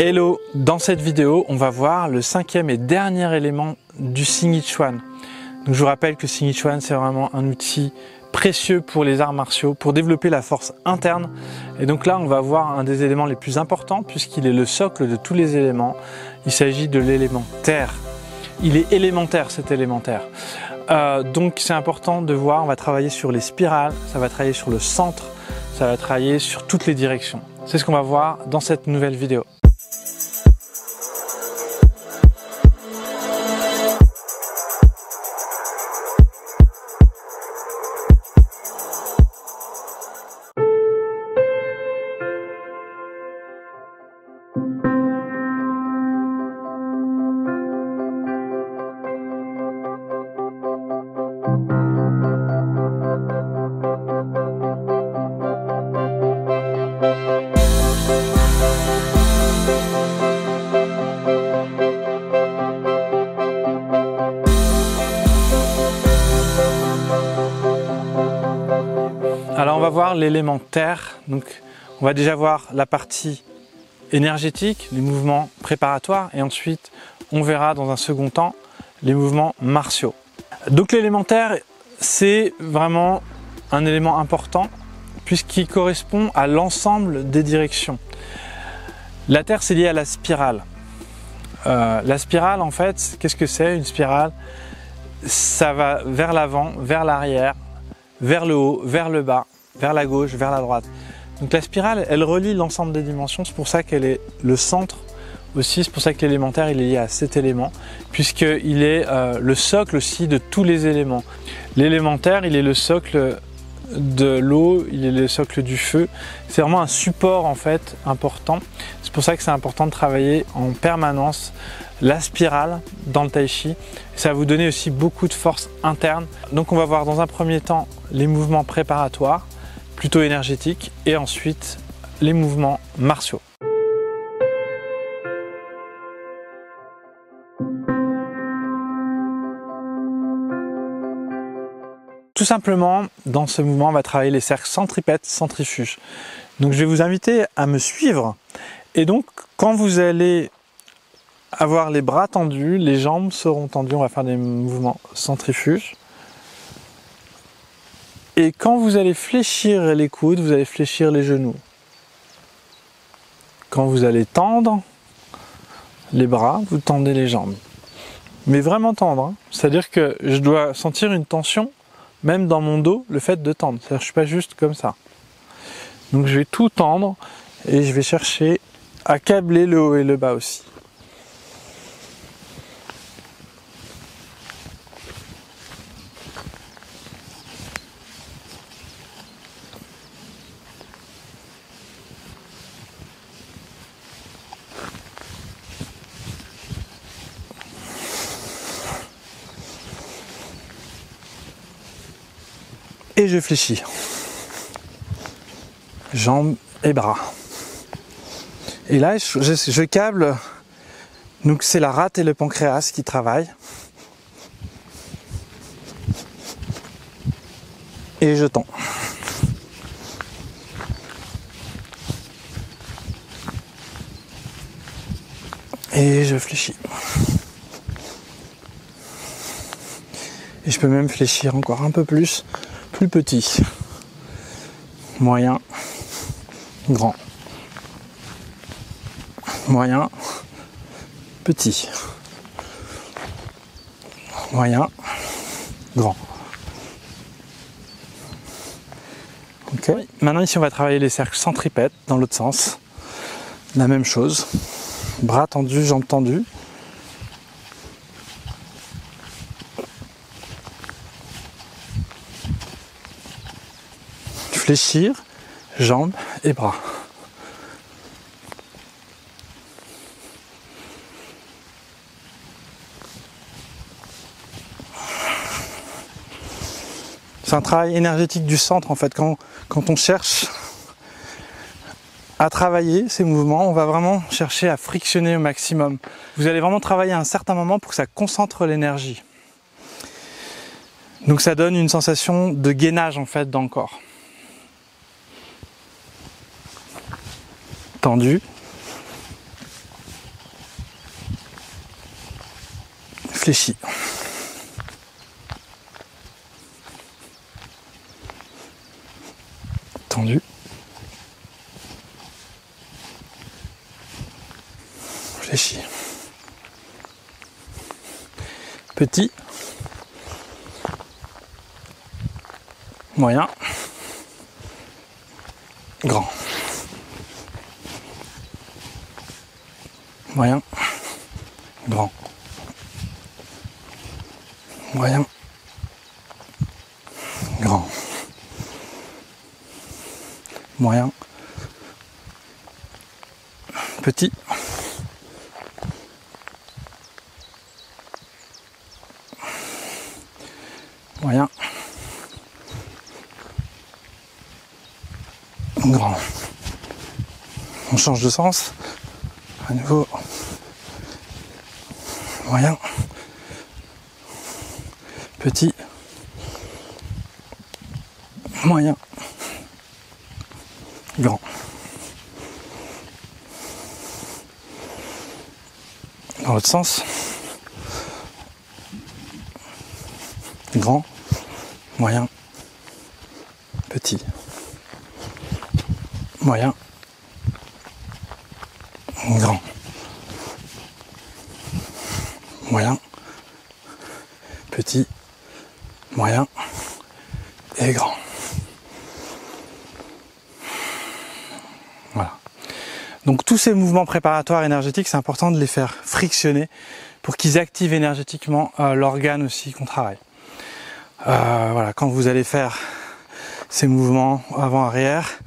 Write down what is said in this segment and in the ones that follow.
Hello, dans cette vidéo, on va voir le cinquième et dernier élément du Xingyiquan. Donc, je vous rappelle que Xingyiquan, c'est vraiment un outil précieux pour les arts martiaux, pour développer la force interne. Et donc là, on va voir un des éléments les plus importants puisqu'il est le socle de tous les éléments. Il s'agit de l'élément terre. Il est élémentaire, cet élémentaire. Donc c'est important de voir, on va travailler sur les spirales, ça va travailler sur le centre, ça va travailler sur toutes les directions. C'est ce qu'on va voir dans cette nouvelle vidéo. Alors on va voir l'élément terre, donc on va déjà voir la partie énergétique, les mouvements préparatoires et ensuite on verra dans un second temps les mouvements martiaux. Donc l'élément terre, c'est vraiment un élément important puisqu'il correspond à l'ensemble des directions. La terre, c'est lié à la spirale. La spirale, en fait, qu'est-ce que c'est une spirale? Ça va vers l'avant, vers l'arrière, vers le haut, vers le bas, vers la gauche, vers la droite. Donc la spirale, elle relie l'ensemble des dimensions, c'est pour ça qu'elle est le centre aussi, c'est pour ça que l'élémentaire il est lié à cet élément, puisqu'il est le socle aussi de tous les éléments. L'élémentaire, il est le socle de l'eau, il est le socle du feu, c'est vraiment un support en fait important. C'est pour ça que c'est important de travailler en permanence la spirale dans le tai chi. Ça va vous donner aussi beaucoup de force interne. Donc on va voir dans un premier temps les mouvements préparatoires, plutôt énergétiques, et ensuite les mouvements martiaux. Tout simplement, dans ce mouvement, on va travailler les cercles centripètes, centrifuges. Donc je vais vous inviter à me suivre. Et donc, quand vous allez avoir les bras tendus, les jambes seront tendues, on va faire des mouvements centrifuges. Et quand vous allez fléchir les coudes, vous allez fléchir les genoux. Quand vous allez tendre les bras, vous tendez les jambes. Mais vraiment tendre, hein. C'est-à-dire que je dois sentir une tension, même dans mon dos, le fait de tendre. C'est-à-dire que je ne suis pas juste comme ça. Donc je vais tout tendre et je vais chercher à câbler le haut et le bas aussi. Et je fléchis. Jambes et bras. Et là, je câble. Donc c'est la rate et le pancréas qui travaillent. Et je tends. Et je fléchis. Et je peux même fléchir encore un peu plus petit, moyen, grand, moyen, petit, moyen, grand. Ok. Maintenant ici on va travailler les cercles centripètes dans l'autre sens. La même chose, bras tendus, jambes tendues. Fléchir, jambes et bras. C'est un travail énergétique du centre en fait. Quand on cherche à travailler ces mouvements, on va vraiment chercher à frictionner au maximum. Vous allez vraiment travailler à un certain moment pour que ça concentre l'énergie. Donc ça donne une sensation de gainage en fait dans le corps. Tendu. fléchis. Tendu. Fléchis. Petit. Moyen. Grand. Moyen. Grand. Moyen. Grand. Moyen. Petit. Moyen. Grand. On change de sens. À nouveau. Moyen. Petit. Moyen. Grand. Dans l'autre sens. Grand. Moyen. Petit. Moyen. Grand. Moyen. Petit. Moyen. Et grand. Voilà. Donc tous ces mouvements préparatoires énergétiques, c'est important de les faire frictionner pour qu'ils activent énergétiquement l'organe aussi qu'on travaille. Voilà, quand vous allez faire ces mouvements avant-arrière,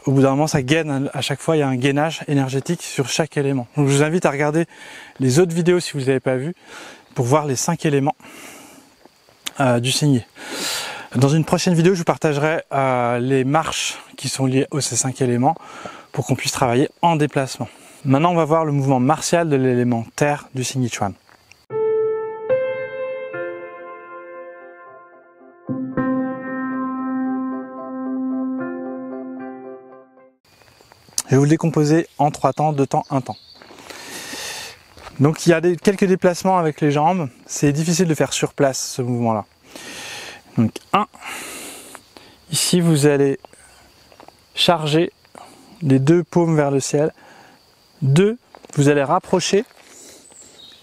au bout d'un moment ça gaine, à chaque fois il y a un gainage énergétique sur chaque élément. Donc je vous invite à regarder les autres vidéos si vous n'avez pas vu, pour voir les 5 éléments du signet. Dans une prochaine vidéo, je vous partagerai les marches qui sont liées aux ces 5 éléments pour qu'on puisse travailler en déplacement. Maintenant on va voir le mouvement martial de l'élément terre du signet Chuan. Je vais vous le décomposer en 3 temps, 2 temps, 1 temps. Donc il y a quelques déplacements avec les jambes, c'est difficile de faire sur place ce mouvement-là. Donc 1, ici vous allez charger les 2 paumes vers le ciel. 2, vous allez rapprocher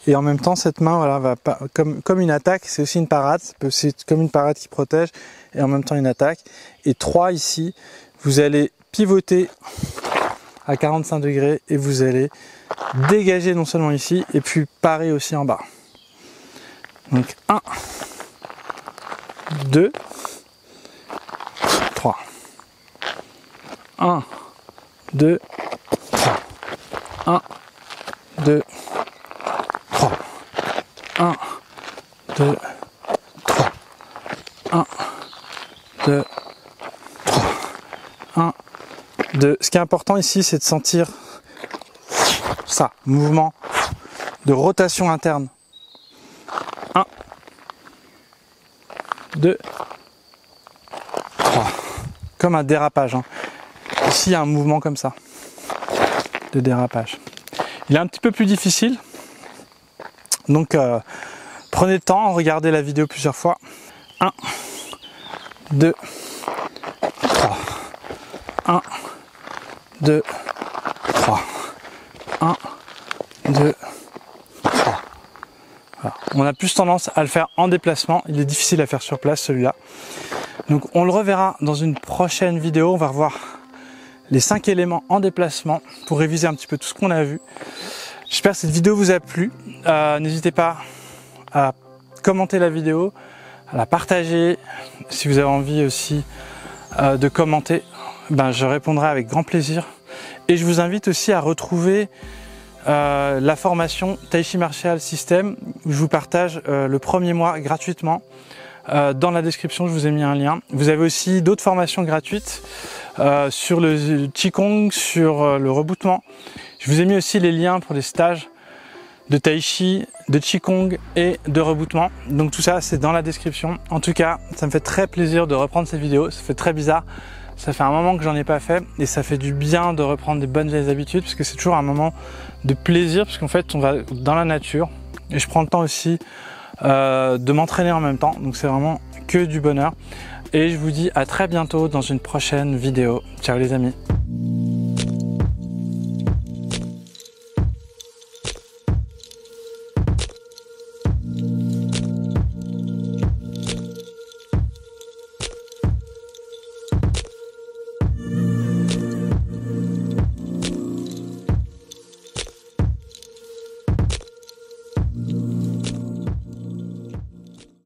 et en même temps cette main voilà, va pas, comme une attaque, c'est aussi une parade, c'est comme une parade qui protège et en même temps une attaque. Et 3 ici, vous allez pivoter à 45 degrés et vous allez dégager non seulement ici et puis parer aussi en bas. Donc 1, 2, 3. 1, 2, 3. 1, 2, 3. 1, 2, 3. 1, 2, 3. 1, 2. Ce qui est important ici, c'est de sentir ça, mouvement de rotation interne. 1, 2, 3. Comme un dérapage. Hein. Ici, il y a un mouvement comme ça, de dérapage. Il est un petit peu plus difficile. Donc, prenez le temps, regardez la vidéo plusieurs fois. 1, 2, 3. 1, 2, 3. 1, 2, 3. Voilà. On a plus tendance à le faire en déplacement. Il est difficile à faire sur place celui-là. Donc on le reverra dans une prochaine vidéo. On va revoir les 5 éléments en déplacement pour réviser un petit peu tout ce qu'on a vu. J'espère que cette vidéo vous a plu. N'hésitez pas à commenter la vidéo, à la partager. Si vous avez envie aussi de commenter, je répondrai avec grand plaisir. Et je vous invite aussi à retrouver la formation Tai Chi Martial System où je vous partage le premier mois gratuitement. Dans la description, je vous ai mis un lien. Vous avez aussi d'autres formations gratuites sur le Qigong, sur le rebootement. Je vous ai mis aussi les liens pour les stages de Tai Chi, de Qigong et de rebootement. Donc tout ça, c'est dans la description. En tout cas, ça me fait très plaisir de reprendre cette vidéo. Ça fait très bizarre. Ça fait un moment que j'en ai pas fait et ça fait du bien de reprendre des bonnes vieilles habitudes parce que c'est toujours un moment de plaisir parce qu'en fait, on va dans la nature, et je prends le temps aussi de m'entraîner en même temps, donc c'est vraiment que du bonheur. Et je vous dis à très bientôt dans une prochaine vidéo. Ciao les amis.